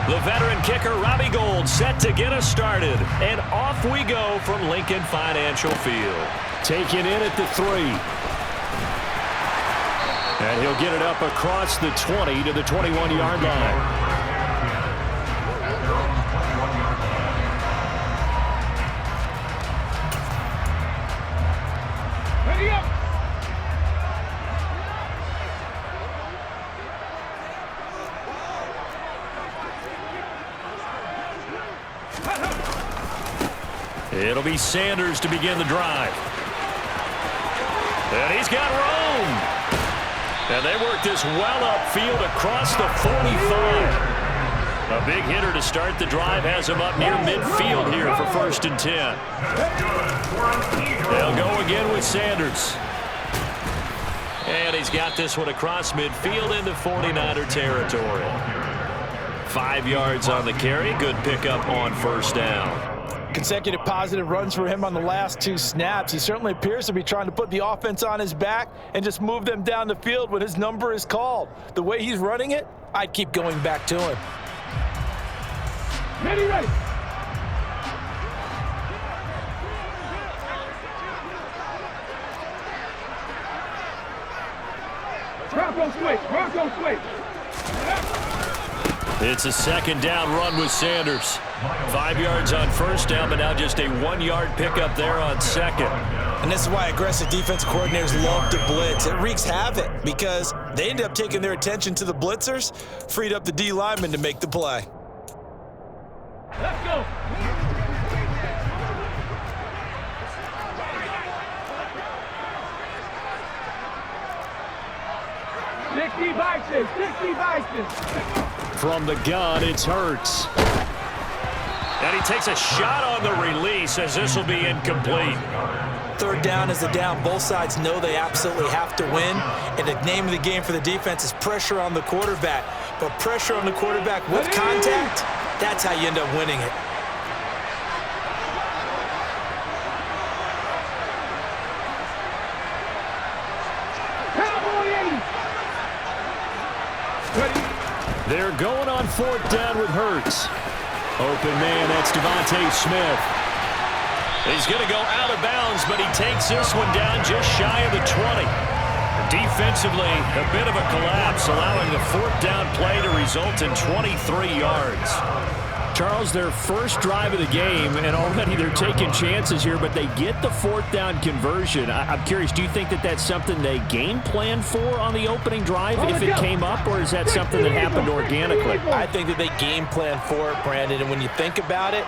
The veteran kicker, Robbie Gould, set to get us started. And off we go from Lincoln Financial Field. Taken in at the 3. And he'll get it up across the 20 to the 21-yard line. It'll be Sanders to begin the drive. And he's got room. And they work this well upfield across the 45. A big hitter to start the drive has him up near midfield here for 1st and 10. They'll go again with Sanders. And he's got this one across midfield into 49er territory. 5 yards on the carry. Good pickup on 1st down. Consecutive positive runs for him on the last 2 snaps. He certainly appears to be trying to put the offense on his back and just move them down the field when his number is called. The way he's running it, I'd keep going back to him. Ready, ready. Bronco switch, Bronco switch. It's a 2nd down run with Sanders. 5 yards on 1st down, but now just a 1-yard pickup there on 2nd. And this is why aggressive defensive coordinators love to blitz. It wreaks havoc because they end up taking their attention to the blitzers, freed up the D lineman to make the play. Let's go. Sixty Bison, 60 Bison. From the gun, it's Hurts. And he takes a shot on the release as this will be incomplete. 3rd down is the down. Both sides know they absolutely have to win. And the name of the game for the defense is pressure on the quarterback. But pressure on the quarterback with contact, that's how you end up winning it. They're going on 4th down with Hurts. Open man, that's Devontae Smith. He's going to go out of bounds, but he takes this one down just shy of the 20. Defensively, a bit of a collapse, allowing the 4th down play to result in 23 yards. Charles, their first drive of the game, and already they're taking chances here, but they get the 4th down conversion. I'm curious, do you think that that's something they game plan for on the opening drive if it came up, or is that something that happened organically? I think that they game plan for it, Brandon, and when you think about it,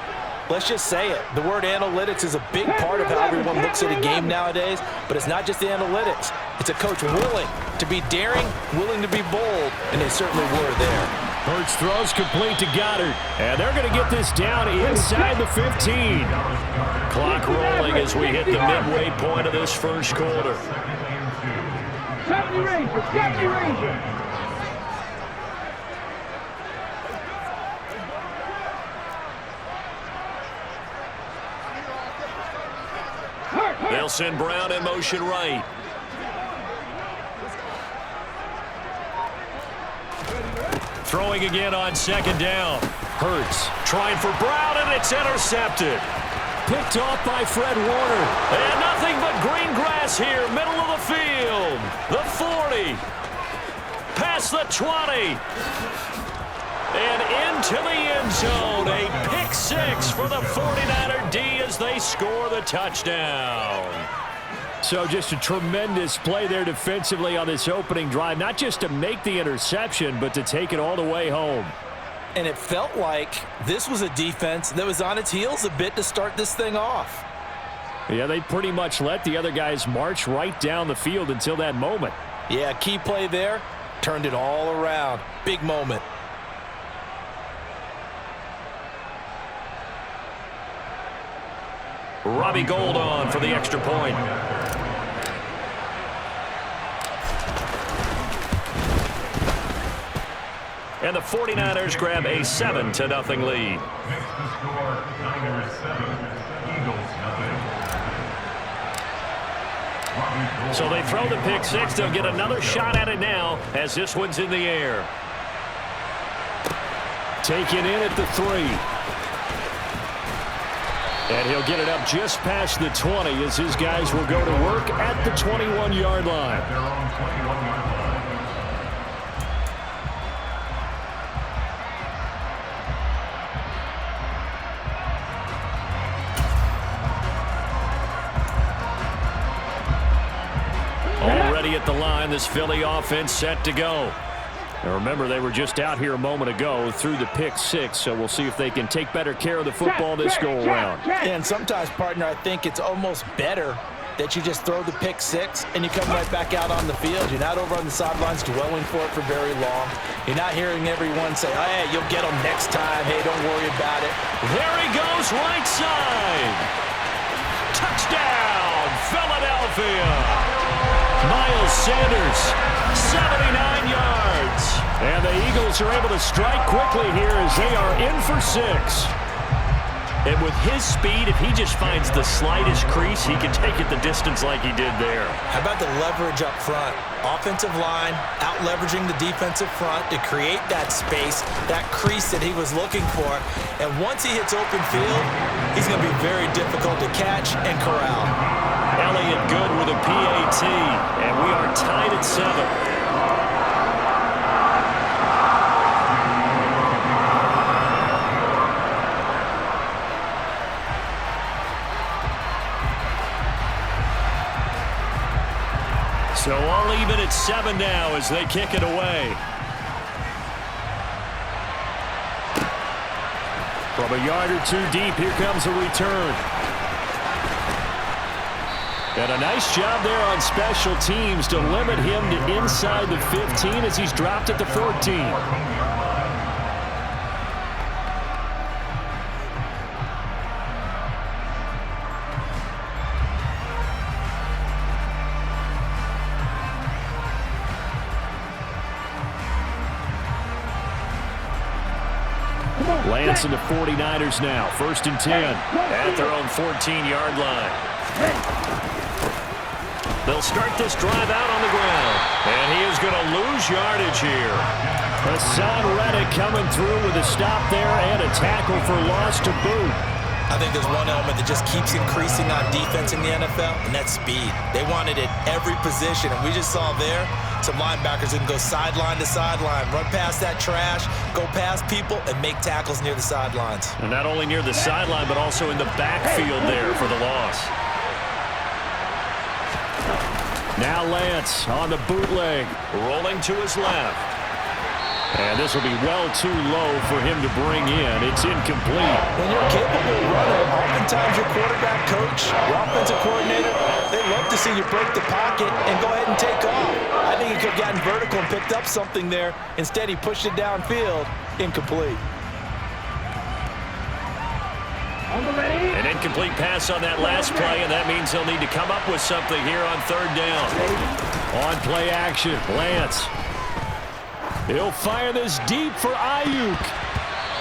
let's just say it. The word analytics is a big part of how everyone looks at a game nowadays, but it's not just the analytics. It's a coach willing to be daring, willing to be bold, and they certainly were there. Hurts throws complete to Goddard, and they're going to get this down inside the 15. Clock rolling as we hit the midway point of this 1st quarter. 70 Ranger, 70 Ranger. They'll send Brown in motion right. Throwing again on 2nd down. Hurts trying for Brown, and it's intercepted. Picked off by Fred Warner. And nothing but green grass here, middle of the field. The 40. Past the 20. And into the end zone. A pick 6 for the 49er D as they score the touchdown. So just a tremendous play there defensively on this opening drive. Not just to make the interception, but to take it all the way home. And it felt like this was a defense that was on its heels a bit to start this thing off. Yeah, they pretty much let the other guys march right down the field until that moment. Yeah, key play there. Turned it all around. Big moment. Robbie Gould on for the extra point. And the 49ers grab a 7-0 lead. So they throw the pick 6. They'll get another shot at it now as this one's in the air. Taken in at the 3. And he'll get it up just past the 20 as his guys will go to work at the 21-yard line. Already at the line, this Philly offense set to go. And remember, they were just out here a moment ago through the pick 6, so we'll see if they can take better care of the football this go-around. And sometimes, partner, I think it's almost better that you just throw the pick 6 and you come right back out on the field. You're not over on the sidelines dwelling for it for very long. You're not hearing everyone say, oh, hey, you'll get them next time. Hey, don't worry about it. There he goes, right side. Touchdown, Philadelphia. Miles Sanders, 79 yards. And the Eagles are able to strike quickly here as they are in for 6. And with his speed, if he just finds the slightest crease, he can take it the distance like he did there. How about the leverage up front? Offensive line out-leveraging the defensive front to create that space, that crease that he was looking for. And once he hits open field, he's going to be very difficult to catch and corral. Elliott good with a PAT, and we are tied at 7. So all even at 7 now as they kick it away. From a yard or 2 deep, here comes a return. And a nice job there on special teams to limit him to inside the 15 as he's dropped at the 14. Lance and the 49ers now. 1st and 10 at their own 14-yard line. They'll start this drive out on the ground. And he is going to lose yardage here. Hassan Reddick coming through with a stop there and a tackle for loss to boot. I think there's one element that just keeps increasing on defense in the NFL, and that's speed. They want it at every position, and we just saw there some linebackers that can go sideline to sideline, run past that trash, go past people, and make tackles near the sidelines. And not only near the sideline, but also in the backfield there for the loss. Now Lance on the bootleg, rolling to his left. And this will be well too low for him to bring in. It's incomplete. When you're a capable runner, oftentimes your quarterback coach, your offensive coordinator, they love to see you break the pocket and go ahead and take off. I think he could have gotten vertical and picked up something there. Instead, he pushed it downfield. Incomplete. An incomplete pass on that last play, and that means he'll need to come up with something here on 3rd down. On play action, Lance. He'll fire this deep for Ayuk.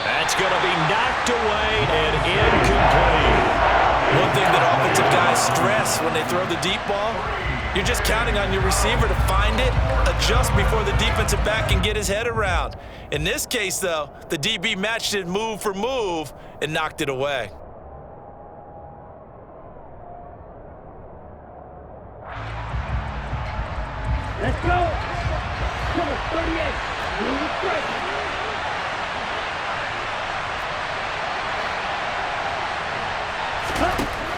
That's going to be knocked away and incomplete. One thing that offensive guys stress when they throw the deep ball, you're just counting on your receiver to find it, adjust before the defensive back can get his head around. In this case, though, the DB matched it move for move and knocked it away. Let's go. Number 38.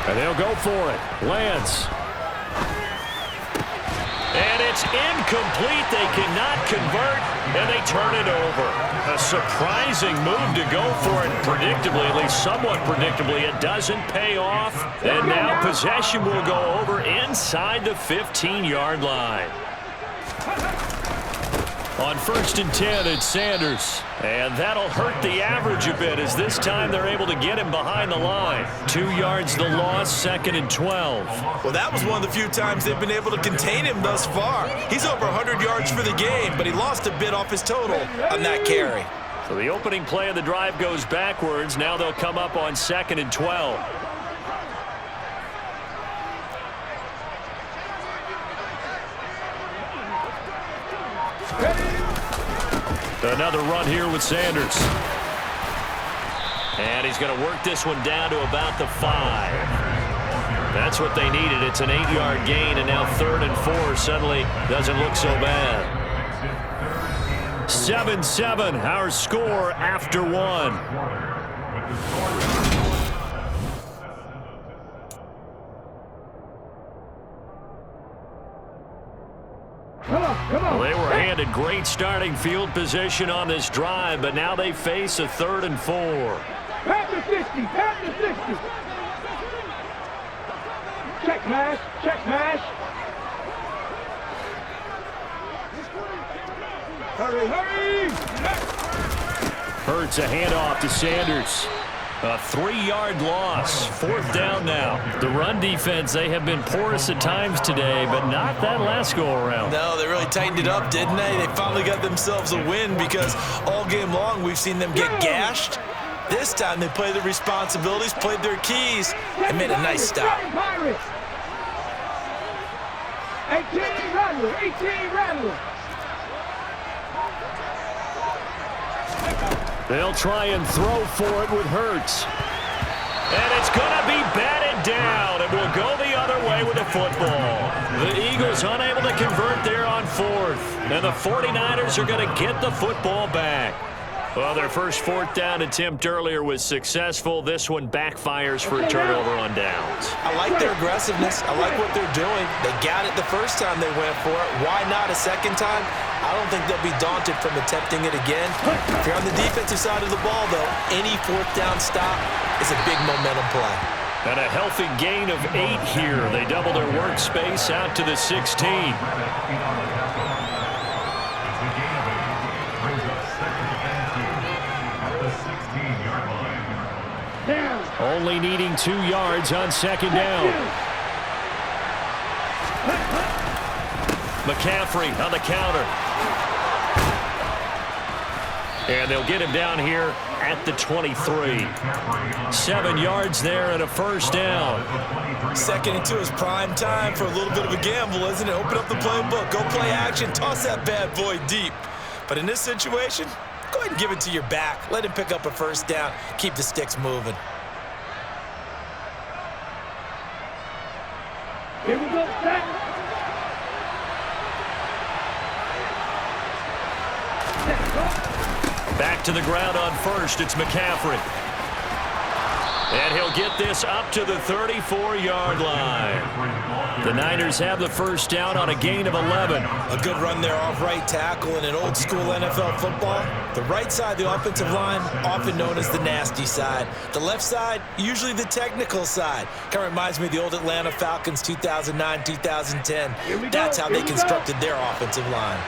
And they'll go for it. Lance. And it's incomplete. They cannot convert, and they turn it over. A surprising move to go for it predictably, at least somewhat predictably. It doesn't pay off, and now possession will go over inside the 15-yard line. On 1st and 10, it's Sanders. And that'll hurt the average a bit as this time they're able to get him behind the line. 2 yards the loss, 2nd and 12. Well, that was one of the few times they've been able to contain him thus far. He's over 100 yards for the game, but he lost a bit off his total on that carry. So the opening play of the drive goes backwards. Now they'll come up on 2nd and 12. Another run here with Sanders. And he's going to work this one down to about the 5. That's what they needed. It's an 8-yard gain, and now 3rd and 4 suddenly doesn't look so bad. 7-7, our score after 1. Well, they were handed great starting field position on this drive, but now they face a 3rd and 4. Pass to 60, pass to 60. Check mash, check mash. Hurry, hurry! Hurts a handoff to Sanders. A 3-yard loss. 4th down now. The run defense, they have been porous at times today, but not that last go-around. No, they really tightened it up, didn't they? They finally got themselves a win because all game long we've seen them get gashed. This time they played their responsibilities, played their keys, and made a nice stop. 18 Rattler, 18 Rattler. They'll try and throw for it with Hurts. And it's going to be batted down. It will go the other way with the football. The Eagles unable to convert there on 4th. And the 49ers are going to get the football back. Well, their first 4th down attempt earlier was successful. This one backfires for a turnover on downs. I like their aggressiveness. I like what they're doing. They got it the first time they went for it. Why not a second time? I don't think they'll be daunted from attempting it again. If you're on the defensive side of the ball, though, any 4th down stop is a big momentum play. And a healthy gain of 8 here. They double their workspace out to the 16. Only needing 2 yards on 2nd down. McCaffrey on the counter. And they'll get him down here at the 23. 7 yards there and a 1st down. 2nd and 2 is prime time for a little bit of a gamble, isn't it? Open up the playbook, go play action, toss that bad boy deep. But in this situation, go ahead and give it to your back. Let him pick up a 1st down, keep the sticks moving. Here we go, set. Back to the ground on 1st. It's McCaffrey. And he'll get this up to the 34-yard line. The Niners have the 1st down on a gain of 11. A good run there off right tackle in an old-school NFL football. The right side, the offensive line, often known as the nasty side. The left side, usually the technical side. Kind of reminds me of the old Atlanta Falcons 2009-2010. That's how they constructed their offensive line.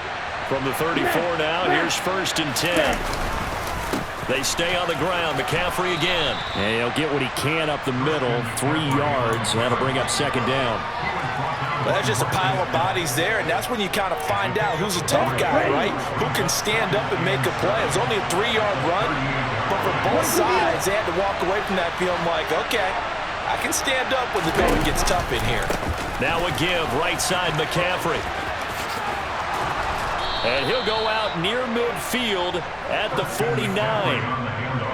From the 34 now, here's 1st and 10. They stay on the ground. McCaffrey again. And he'll get what he can up the middle. 3 yards. That'll bring up 2nd down. Well, that's just a pile of bodies there, and that's when you kind of find out who's a tough guy, right? Who can stand up and make a play. It was only a 3-yard run, but for both sides, they had to walk away from that feeling like, okay, I can stand up when the going gets tough in here. Now a give, right side McCaffrey. And he'll go out near midfield at the 49.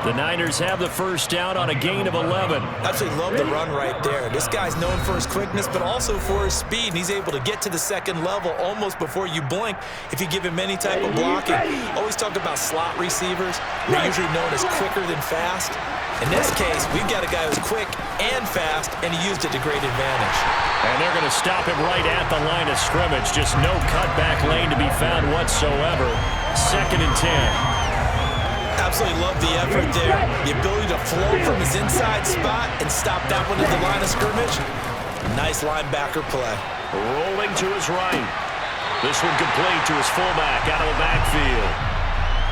The Niners have the 1st down on a gain of 11. Absolutely love the run right there. This guy's known for his quickness, but also for his speed. And he's able to get to the 2nd level almost before you blink if you give him any type of blocking. Always talk about slot receivers. They're usually known as quicker than fast. In this case, we've got a guy who's quick and fast, and he used it to great advantage. And they're going to stop him right at the line of scrimmage. Just no cutback lane to be found whatsoever. 2nd and 10. Absolutely love the effort there. The ability to flow from his inside spot and stop that one at the line of scrimmage. Nice linebacker play. Rolling to his right. This one complete to his fullback out of the backfield.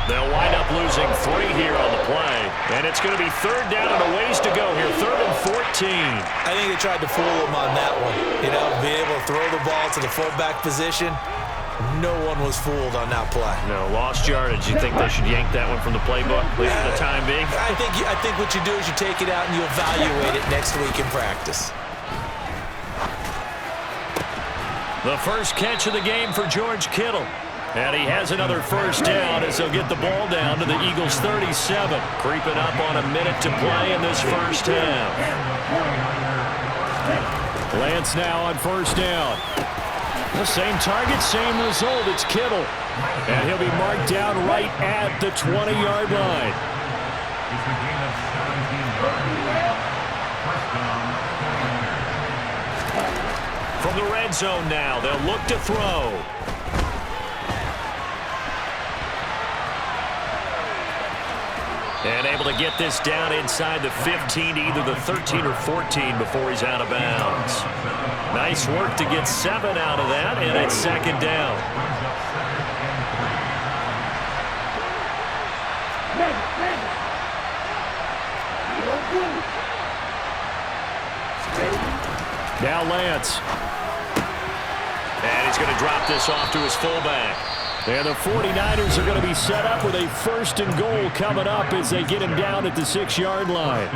They'll wind up losing 3 here on the play. And it's going to be 3rd down and a ways to go here. 3rd and 14. I think they tried to fool him on that one. You know, being able to throw the ball to the fullback position. No one was fooled on that play. No, lost yardage. You think they should yank that one from the playbook, at least for the time being? I think what you do is you take it out and you evaluate it next week in practice. The first catch of the game for George Kittle. And he has another first down as he'll get the ball down to the Eagles' 37. Creeping up on a minute to play in this first half. Lance now on first down. The same target, same result. It's Kittle. And he'll be marked down right at the 20-yard line. From the red zone now, they'll look to throw. And able to get this down inside the 15 to either the 13 or 14 before he's out of bounds. Nice work to get 7 out of that, and it's second down. Now Lance. And he's going to drop this off to his fullback. And the 49ers are going to be set up with a first and goal coming up as they get him down at the 6-yard line.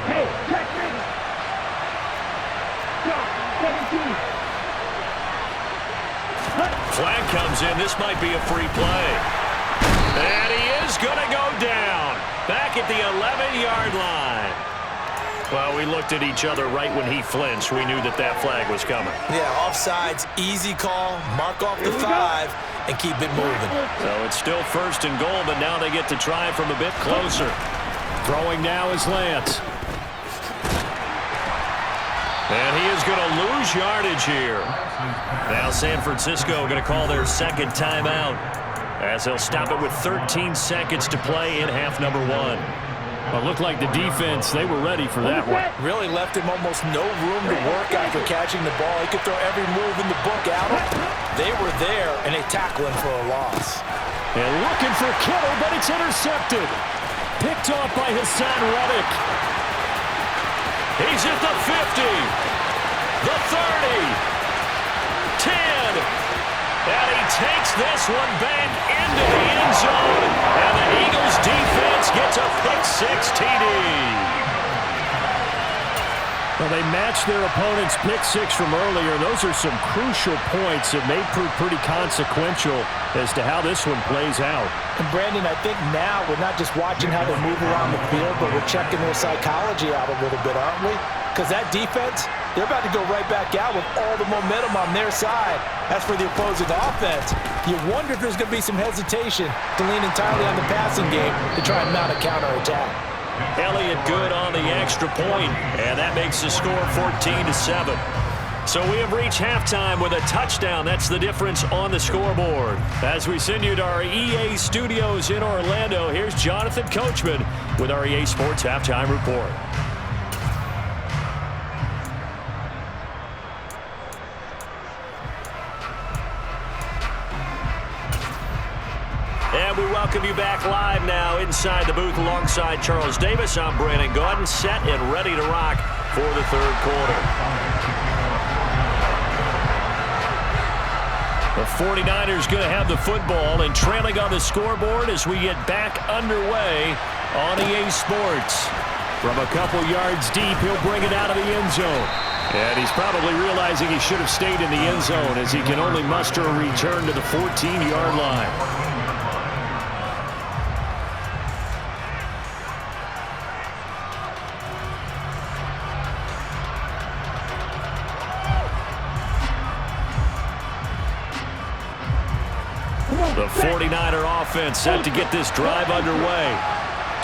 Hey, check me. Stop, 17. Flag comes in. This might be a free play. And he is going to go down. Back at the 11-yard line. Well, we looked at each other right when he flinched. We knew that that flag was coming. Yeah, offsides, easy call, mark off the 5, and keep it moving. So it's still first and goal, but now they get to try from a bit closer. Throwing now is Lance. And he is going to lose yardage here. Now San Francisco going to call their second timeout as they'll stop it with 13 seconds to play in half number 1. Well, it looked like the defense, they were ready for that one. Really left him almost no room to work after catching the ball. He could throw every move in the book at him. They were there, and they tackle him for a loss. And looking for Kittle, but it's intercepted. Picked off by Hassan Reddick. He's at the 50, the 30, 10. And he takes this one back into the end zone. And the Eagles defense gets a pick-6 TD. Well, they matched their opponent's pick-6 from earlier. Those are some crucial points that may prove pretty consequential as to how this one plays out. And Brandon, I think now we're not just watching how they move around the field, but we're checking their psychology out a little bit, aren't we? Because that defense, they're about to go right back out with all the momentum on their side. As for the opposing offense, you wonder if there's going to be some hesitation to lean entirely on the passing game to try and mount a counterattack. Elliott good on the extra point, and that makes the score 14-7. So we have reached halftime with a touchdown. That's the difference on the scoreboard. As we send you to our EA studios in Orlando, here's Jonathan Coachman with our EA Sports Halftime Report. And we welcome you back live now inside the booth alongside Charles Davis. I'm Brandon Gaudin, set and ready to rock for the third quarter. The 49ers going to have the football and trailing on the scoreboard as we get back underway on EA Sports. From a couple yards deep, he'll bring it out of the end zone. And he's probably realizing he should have stayed in the end zone as he can only muster a return to the 14-yard line. The 49er offense set to get this drive underway.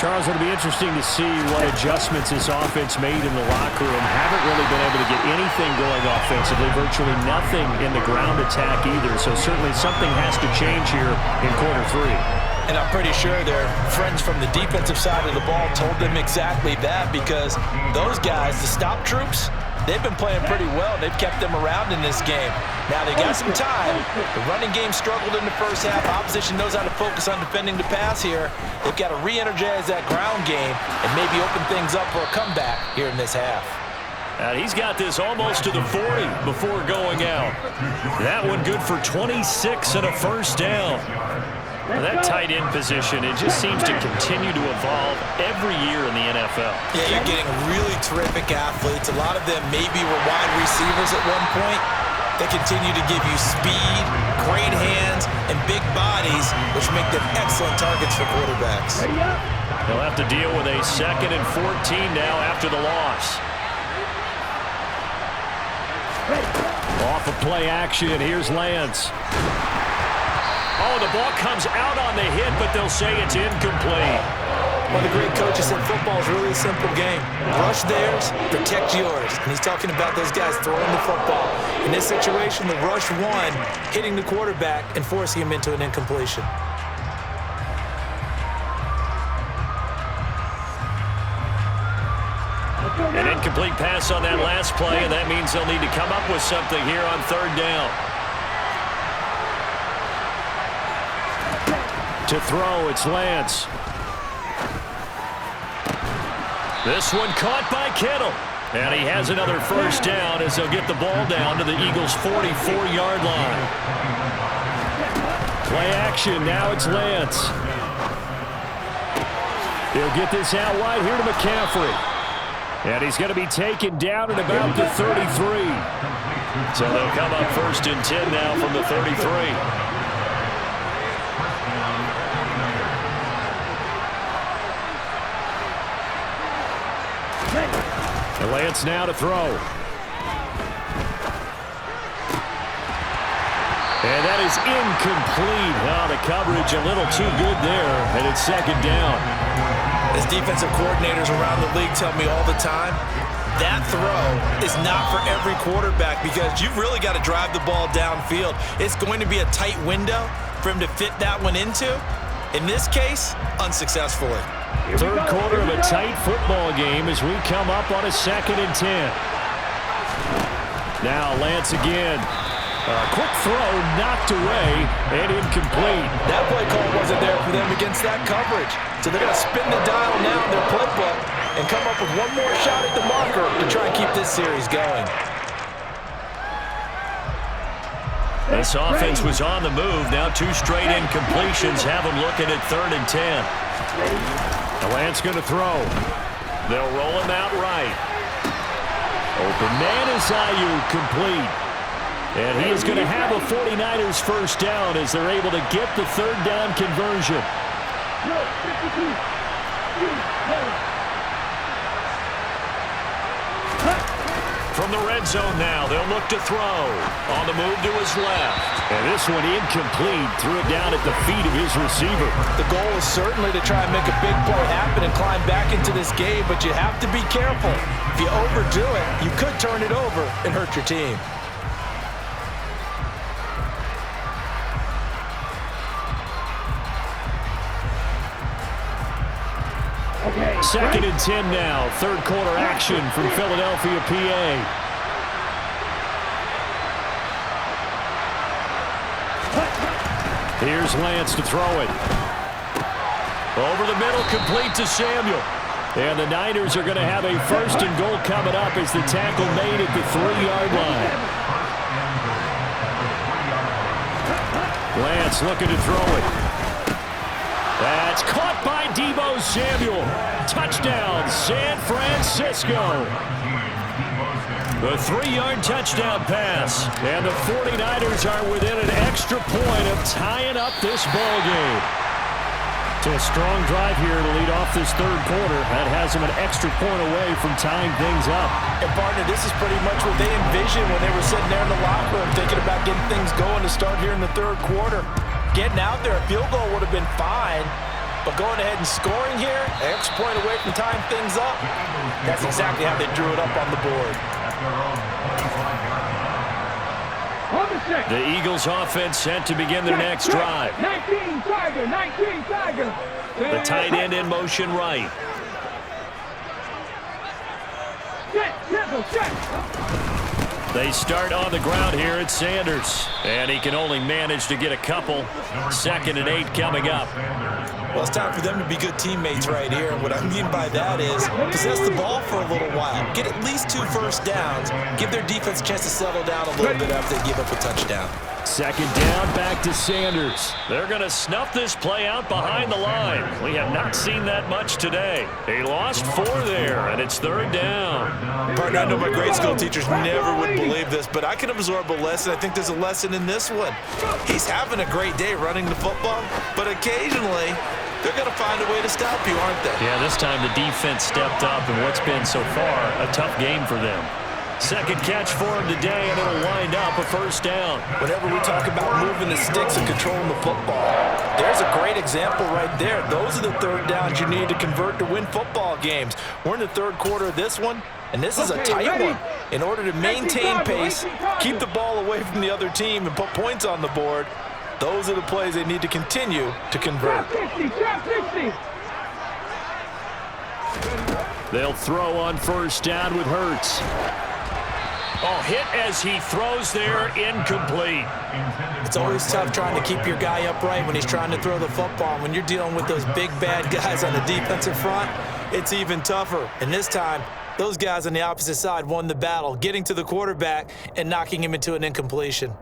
Charles, it'll be interesting to see what adjustments this offense made in the locker room. Haven't really been able to get anything going offensively, virtually nothing in the ground attack either. So certainly something has to change here in quarter 3. And I'm pretty sure their friends from the defensive side of the ball told them exactly that, because those guys, the stop troops, they've been playing pretty well. They've kept them around in this game. Now they got some time. The running game struggled in the first half. Opposition knows how to focus on defending the pass here. They've got to re-energize that ground game and maybe open things up for a comeback here in this half. And he's got this almost to the 40 before going out. That one good for 26 and a first down. And that tight end position, it just seems to continue to evolve every year in the NFL. Yeah, you're getting really terrific athletes. A lot of them maybe were wide receivers at one point. They continue to give you speed, great hands, and big bodies, which make them excellent targets for quarterbacks. They'll have to deal with a 2nd and 14 now after the loss. Off of play action, here's Lance. Oh, the ball comes out on the hit, but they'll say it's incomplete. One of the great coaches said football is really a simple game. Rush theirs, protect yours. And he's talking about those guys throwing the football. In this situation, the rush one, hitting the quarterback and forcing him into an incompletion. An incomplete pass on that last play, and that means they'll need to come up with something here on 3rd down. To throw, it's Lance. This one caught by Kittle. And he has another 1st down as they'll get the ball down to the Eagles' 44-yard line. Play action, now it's Lance. He'll get this out wide here to McCaffrey. And he's going to be taken down at about the 33. So they'll come up 1st and 10 now from the 33. And Lance now to throw. And that is incomplete. Oh, the coverage a little too good there, and it's 2nd down. As defensive coordinators around the league tell me all the time, that throw is not for every quarterback because you've really got to drive the ball downfield. It's going to be a tight window for him to fit that one into. In this case, unsuccessfully. 3rd quarter of a tight football game as we come up on a 2nd and 10. Now Lance again. A quick throw knocked away and incomplete. That play call wasn't there for them against that coverage. So they're going to spin the dial now in their playbook and come up with one more shot at the marker to try and keep this series going. This offense was on the move. Now 2 straight incompletions have them looking at 3rd and 10. Lance going to throw. They'll roll him out right. Open man is Ayuk, complete. And he is going to have a 49ers 1st down as they're able to get the 3rd down conversion. From the red zone now, they'll look to throw. On the move to his left. And this one incomplete. Threw it down at the feet of his receiver. The goal is certainly to try and make a big play happen and climb back into this game, but you have to be careful. If you overdo it, you could turn it over and hurt your team. Okay. 2nd and 10 now. 3rd quarter action from Philadelphia, PA. Here's Lance to throw it. Over the middle, complete to Samuel. And the Niners are going to have a 1st and goal coming up as the tackle made at the 3-yard line. Lance looking to throw it. That's caught by Deebo Samuel. Touchdown, San Francisco. The 3-yard touchdown pass. And the 49ers are within an extra point of tying up this ball game. To a strong drive here to lead off this 3rd quarter. That has them an extra point away from tying things up. And partner, this is pretty much what they envisioned when they were sitting there in the locker room thinking about getting things going to start here in the 3rd quarter. Getting out there, a field goal would have been fine. But going ahead and scoring here, an extra point away from tying things up, that's exactly how they drew it up on the board. The Eagles offense set to begin their next drive. 19 Tiger, 19 Tiger. The tight end in motion right. They start on the ground here at Sanders. And he can only manage to get a couple. 2nd and 8 coming up. Well, it's time for them to be good teammates right here. And what I mean by that is possess the ball for a little while. Get at least 2 first downs. Give their defense a chance to settle down a little bit after they give up a touchdown. Second down, back to Sanders. They're going to snuff this play out behind the line. We have not seen that much today. He lost 4 there, and it's third down. Partner, I know my grade school teachers never would believe this, but I can absorb a lesson. I think there's a lesson in this one. He's having a great day running the football, but occasionally they're going to find a way to stop you, aren't they? Yeah, this time the defense stepped up in what's been so far a tough game for them. Second catch for him today, and it'll wind up a first down. Whenever we talk about moving the sticks and controlling the football, there's a great example right there. Those are the third downs you need to convert to win football games. We're in the third quarter of this one, and this is a tight one. In order to maintain pace, keep the ball away from the other team, and put points on the board, those are the plays they need to continue to convert. They'll throw on first down with Hurts. Oh, hit as he throws there, incomplete. It's always tough trying to keep your guy upright when he's trying to throw the football. When you're dealing with those big, bad guys on the defensive front, it's even tougher. And this time, those guys on the opposite side won the battle, getting to the quarterback and knocking him into an incompletion.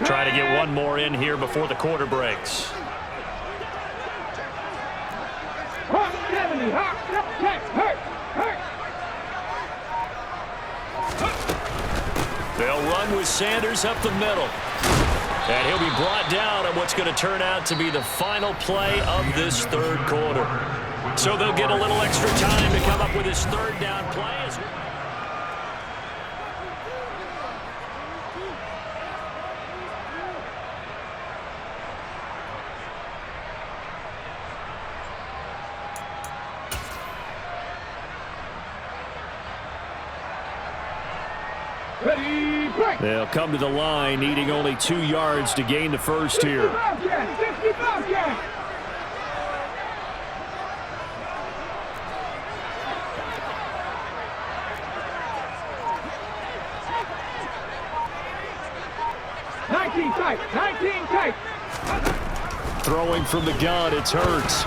Try to get one more in here before the quarter breaks. They'll run with Sanders up the middle. And he'll be brought down on what's going to turn out to be the final play of this third quarter. So they'll get a little extra time to come up with his third down play. They'll come to the line, needing only 2 yards to gain the first here. Throwing from the gun, it's Hurts.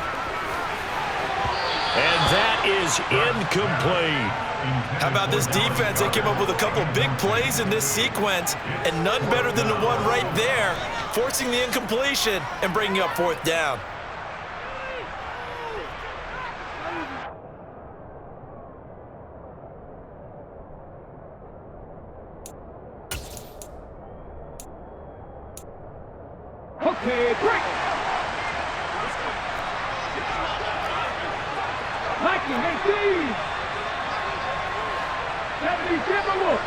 And that is incomplete. How about this defense? They came up with a couple big plays in this sequence, and none better than the one right there, forcing the incompletion and bringing up fourth down. Okay, break. Liking 18. 77.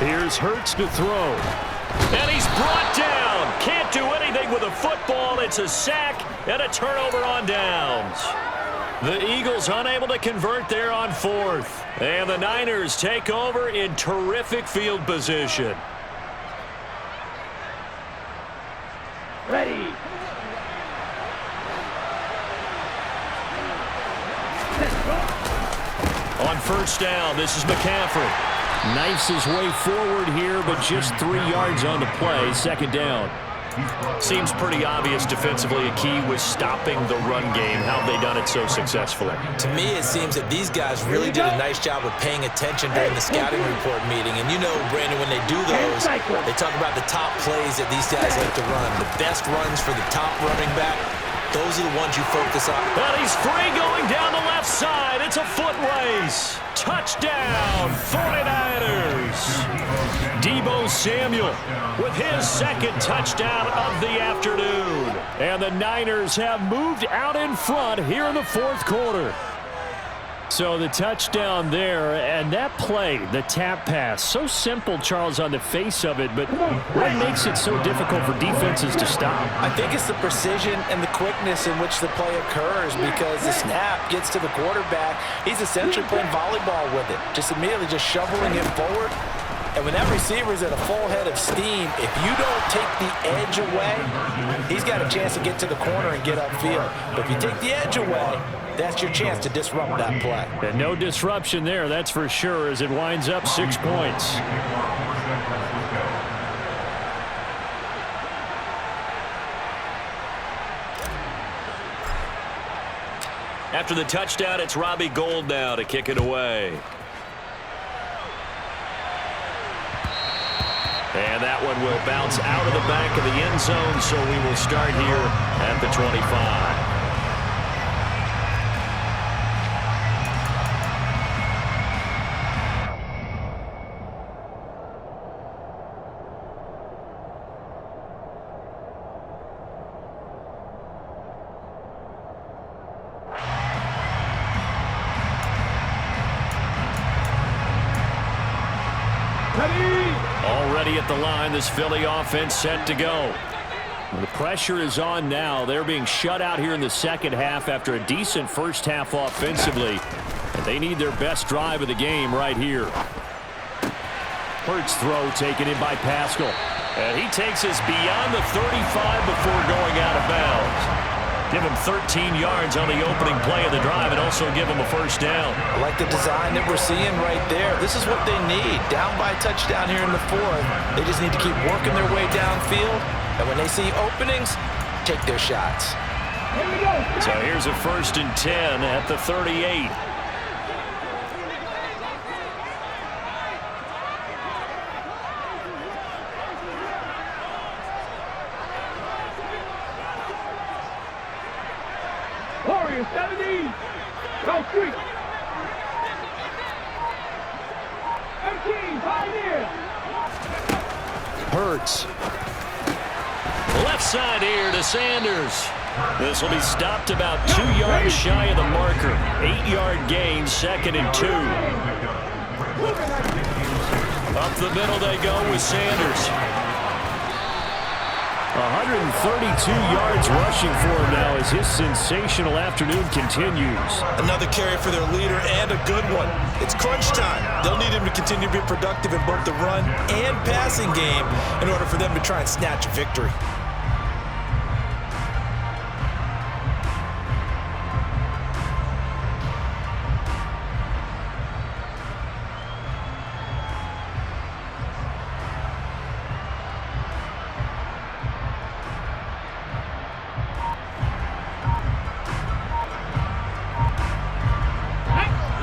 Here's Hurts to throw. And he's brought down. Can't do anything with a football. It's a sack and a turnover on downs. The Eagles unable to convert there on fourth. And the Niners take over in terrific field position. Ready. On first down, this is McCaffrey. Knifes his way forward here, but just 3 yards on the play. Second down. Seems pretty obvious defensively a key was stopping the run game. How have they done it so successfully? To me, it seems that these guys really did a nice job of paying attention during the scouting report meeting. And you know, Brandon, when they do those, they talk about the top plays that these guys like to run. The best runs for the top running back, those are the ones you focus on. And he's free going down the left side. It's a foot race. Touchdown, 49ers. Deebo Samuel with his second touchdown of the afternoon. And the Niners have moved out in front here in the fourth quarter. So the touchdown there, and that play, the tap pass, so simple, Charles, on the face of it, but what makes it so difficult for defenses to stop? I think it's the precision and the quickness in which the play occurs, because the snap gets to the quarterback. He's essentially playing volleyball with it, just immediately just shoveling him forward. And when that receiver's at a full head of steam, if you don't take the edge away, he's got a chance to get to the corner and get upfield. But if you take the edge away, that's your chance to disrupt that play. And no disruption there, that's for sure, as it winds up 6 points. After the touchdown, it's Robbie Gould now to kick it away. And that one will bounce out of the back of the end zone, so we will start here at the 25. Already at the line, this Philly offense set to go. The pressure is on now. They're being shut out here in the second half after a decent first half offensively. And they need their best drive of the game right here. Hurts throw taken in by Pascal. And he takes us beyond the 35 before going out of bounds. Give him 13 yards on the opening play of the drive and also give him a first down. I like the design that we're seeing right there. This is what they need. Down by a touchdown here in the fourth. They just need to keep working their way downfield. And when they see openings, take their shots. So here's a 1st and 10 at the 38. Warriors 70. Go street. 13, Pioneers. Hurts. Left side here to Sanders. This will be stopped about 2 yards shy of the marker. 8-yard gain, 2nd and 2. Up the middle they go with Sanders. 132 yards rushing for him now as his sensational afternoon continues. Another carry for their leader and a good one. It's crunch time. They'll need him to continue to be productive in both the run and passing game in order for them to try and snatch a victory.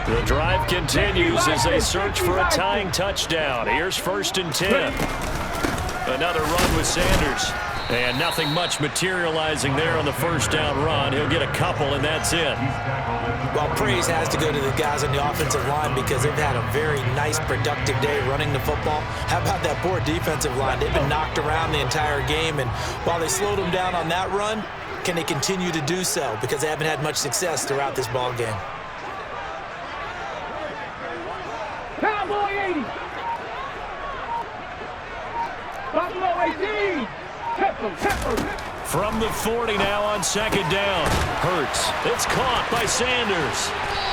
The drive continues as they search for a tying touchdown. Here's 1st and 10. Another run with Sanders. And nothing much materializing there on the first down run. He'll get a couple, and that's it. Well, praise has to go to the guys on the offensive line because they've had a very nice, productive day running the football. How about that poor defensive line? They've been knocked around the entire game, and while they slowed them down on that run, can they continue to do so? Because they haven't had much success throughout this ball game. Cowboy 80. Buffalo 18. Tempo. From the 40 now on 2nd down. Hurts. It's caught by Sanders.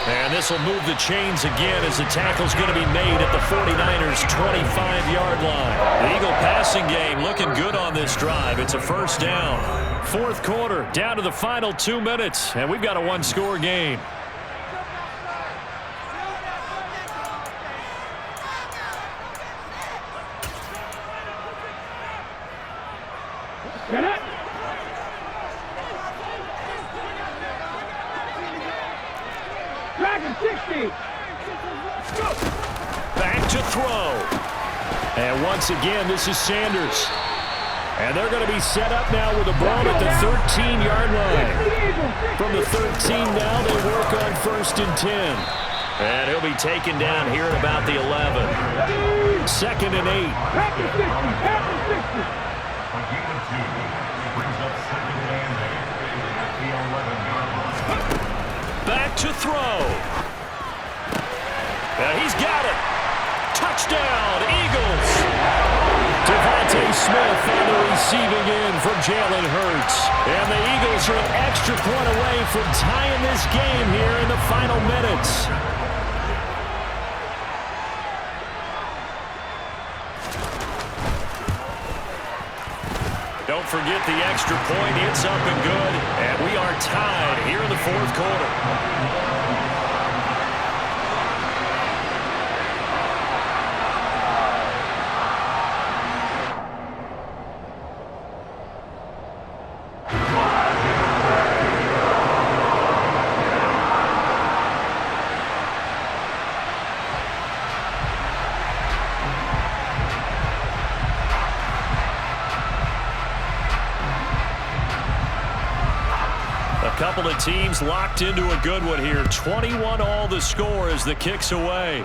And this will move the chains again as the tackle's going to be made at the 49ers' 25-yard line. The Eagle passing game looking good on this drive. It's a first down. 4th quarter, down to the final 2 minutes, and we've got a one-score game. Get it. Dragon 60. Go. Back to throw. And once again, this is Sanders. And they're going to be set up now with a ball at the 13-yard line. From the 13 now, they work on 1st and 10. And he'll be taken down here at about the 11. 2nd and 8. Back to 60. Back to 60. Back to throw. And he's got it. Touchdown, Eagles. Devontae Smith on the receiving end from Jalen Hurts. And the Eagles are an extra point away from tying this game here in the final minutes. Don't forget the extra point. It's up and good. And we are tied here in the fourth quarter. Couple of teams locked into a good one here. 21 all the score as the kick's away.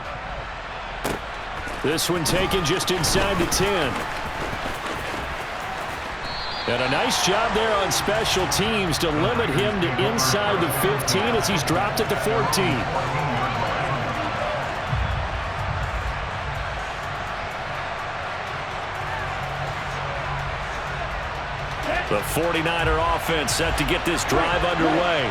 This one taken just inside the 10. And a nice job there on special teams to limit him to inside the 15 as he's dropped it to 14. The 49er offense set to get this drive underway.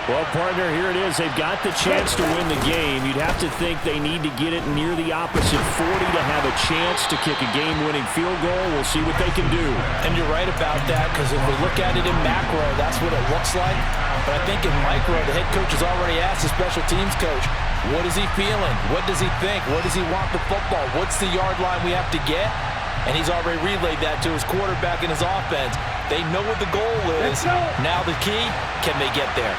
Well, partner, here it is. They've got the chance to win the game. You'd have to think they need to get it near the opposite 40 to have a chance to kick a game-winning field goal. We'll see what they can do. And you're right about that, because if we look at it in macro, that's what it looks like. But I think in micro, the head coach has already asked the special teams coach, what is he feeling? What does he think? What does he want the football? What's the yard line we have to get? And he's already relayed that to his quarterback and his offense. They know what the goal is. Now the key, can they get there?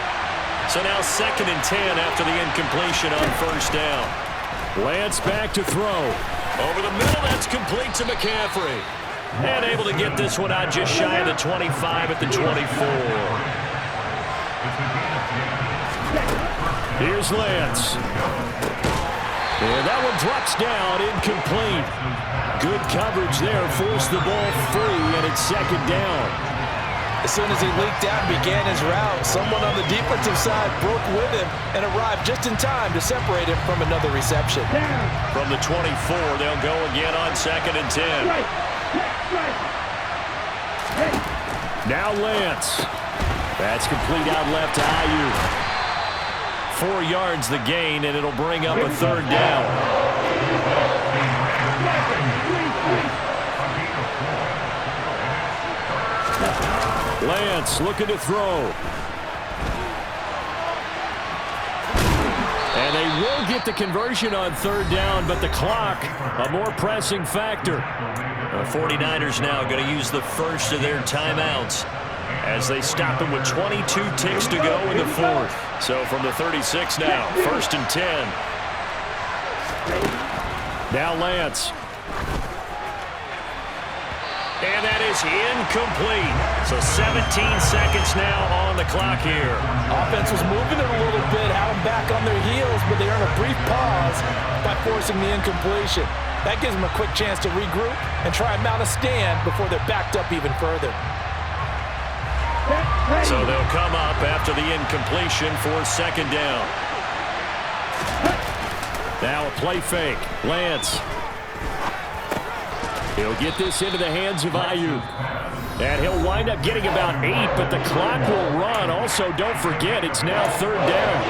So now 2nd and 10 after the incompletion on first down. Lance back to throw. Over the middle, that's complete to McCaffrey. And able to get this one out just shy of the 25 at the 24. Here's Lance. And that one drops down, incomplete. Good coverage there, forced the ball free, and it's 2nd down. As soon as he leaked out and began his route, someone on the defensive side broke with him and arrived just in time to separate him from another reception. From the 24, they'll go again on 2nd and 10. Now Lance. That's complete out left to Ayuk. 4 yards the gain, and it'll bring up a 3rd down. Lance looking to throw. And they will get the conversion on 3rd down, but the clock, a more pressing factor. The 49ers now going to use the first of their timeouts as they stop him with 22 ticks to go in the 4th. So from the 36 now, 1st and 10. Now Lance. And that is incomplete. So 17 seconds now on the clock here. Offense was moving it a little bit, had them back on their heels, but they earned a brief pause by forcing the incompletion. That gives them a quick chance to regroup and try and mount a stand before they're backed up even further. So they'll come up after the incompletion for 2nd down. Now a play fake. Lance. He'll get this into the hands of Ayuk. And he'll wind up getting about 8, but the clock will run. Also, don't forget, it's now 3rd down.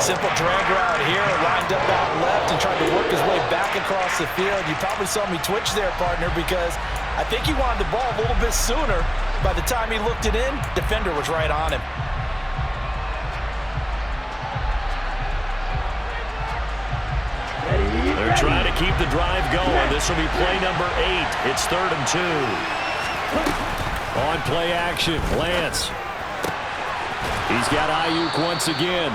Simple drag route here, lined up out left and tried to work his way back across the field. You probably saw me twitch there, partner, because I think he wanted the ball a little bit sooner. By the time he looked it in, defender was right on him. They're trying to keep the drive going. This will be play number 8. It's 3rd and 2. On play action, Lance. He's got Ayuk once again.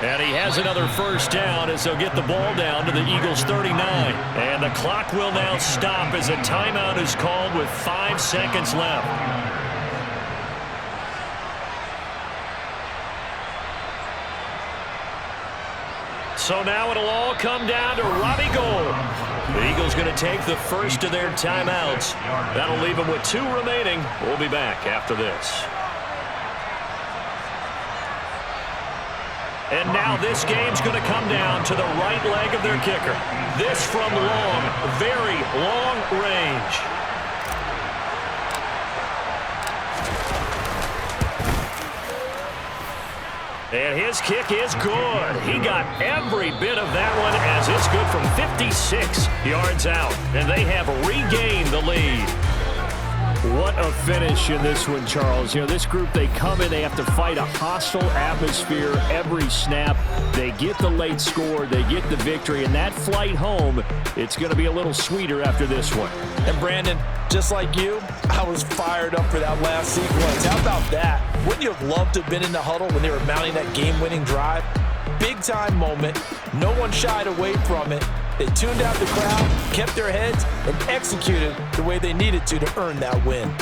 And he has another first down as they'll get the ball down to the Eagles' 39. And the clock will now stop as a timeout is called with 5 seconds left. So now it'll all come down to Robbie Gould. The Eagles going to take the first of their timeouts. That'll leave them with 2 remaining. We'll be back after this. And now this game's going to come down to the right leg of their kicker. This from long, very long range. And his kick is good. He got every bit of that one as it's good from 56 yards out. And they have regained the lead. What a finish in this one, Charles. You know, this group, they come in, they have to fight a hostile atmosphere every snap. They get the late score, they get the victory, and that flight home, it's going to be a little sweeter after this one. And Brandon, just like you, I was fired up for that last sequence. How about that? Wouldn't you have loved to have been in the huddle when they were mounting that game-winning drive? Big-time moment. No one shied away from it. They tuned out the crowd, kept their heads, and executed the way they needed to earn that win.